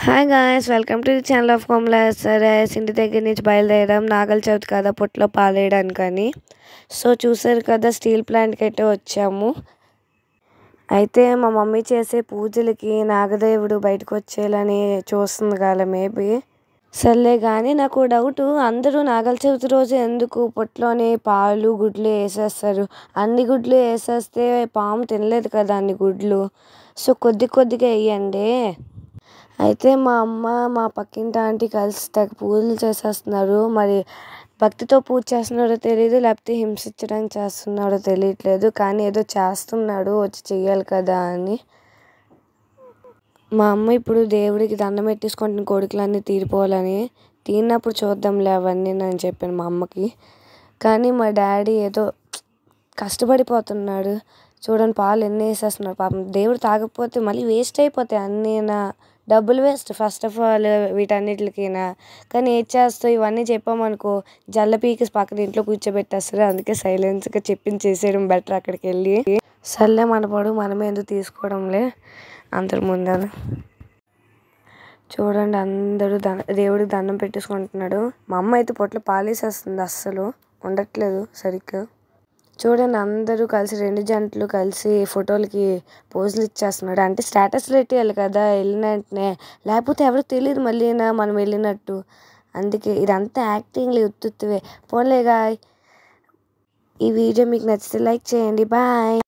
Hi guys, welcome to the channel of కోమ్లెస్. సరే, ఇంటి దగ్గర నుంచి బయలుదేరాం నాగల చవితి కదా పొట్లో పాలేయడానికని. సో చూసారు కదా, స్టీల్ ప్లాంట్కి అయితే వచ్చాము. అయితే మా మమ్మీ చేసే పూజలకి నాగదేవుడు బయటకు వచ్చేయాలని చూస్తుంది కదా మేబీ. సర్లే కానీ నాకు డౌట్, అందరూ నాగల చవితి రోజు ఎందుకు పొట్లోని పాలు గుడ్లు వేసేస్తారు? అన్ని గుడ్లు వేసేస్తే పాము తినలేదు కదా అన్ని గుడ్లు. సో కొద్ది కొద్దిగా వేయండి. అయితే మా అమ్మ మా పక్కింటి ఆంటీ కలిసి తెగ పూజలు చేసేస్తున్నారు. మరి భక్తితో పూజ చేస్తున్నాడో తెలియదు, లేకపోతే హింసించడానికి చేస్తున్నాడో తెలియట్లేదు, కానీ ఏదో చేస్తున్నాడు, వచ్చి చెయ్యాలి కదా అని. మా అమ్మ ఇప్పుడు దేవుడికి దండం పెట్టేసుకుంటున్న కోరికలన్నీ తీరిపోవాలని. తీరినప్పుడు చూద్దాంలే అవన్నీ నేను చెప్పాను మా అమ్మకి. కానీ మా డాడీ ఏదో కష్టపడిపోతున్నాడు. చూడండి, పాలు ఎన్ని వేసేస్తున్నారు. పాపం దేవుడు తాగకపోతే మళ్ళీ వేస్ట్ అయిపోతాయి అన్నీనా, డబ్బులు వేస్ట్ ఫస్ట్ ఆఫ్ ఆల్ వీటన్నిటికైనా. కానీ ఏం చేస్తావు, ఇవన్నీ చెప్పామనుకో జల్ల పీకి పక్కన ఇంట్లో కూర్చోబెట్టేస్తారు. అందుకే సైలెన్స్గా చెప్పింది చేసేయడం బెటర్ అక్కడికి వెళ్ళి. సర్లే మన పొడుగు మనమే ఎందుకు తీసుకోవడంలే అందరి ముందర. చూడండి, అందరూ దేవుడికి దండం పెట్టేసుకుంటున్నాడు. మా అమ్మ అయితే పొట్లు పాలేసేస్తుంది, అస్సలు ఉండట్లేదు సరిగ్గా. చూడండి, అందరూ కలిసి రెండు జంటలు కలిసి ఫోటోలకి పోజులు ఇచ్చేస్తున్నాడు. అంటే స్టేటస్లు పెట్టేయాలి కదా వెళ్ళిన వెంటనే, లేకపోతే ఎవరికి తెలియదు మళ్ళీ మనం వెళ్ళినట్టు. అందుకే ఇదంతా యాక్టింగ్లు ఉత్తువే. పోలేగా, ఈ వీడియో మీకు నచ్చితే లైక్ చేయండి. బాయ్.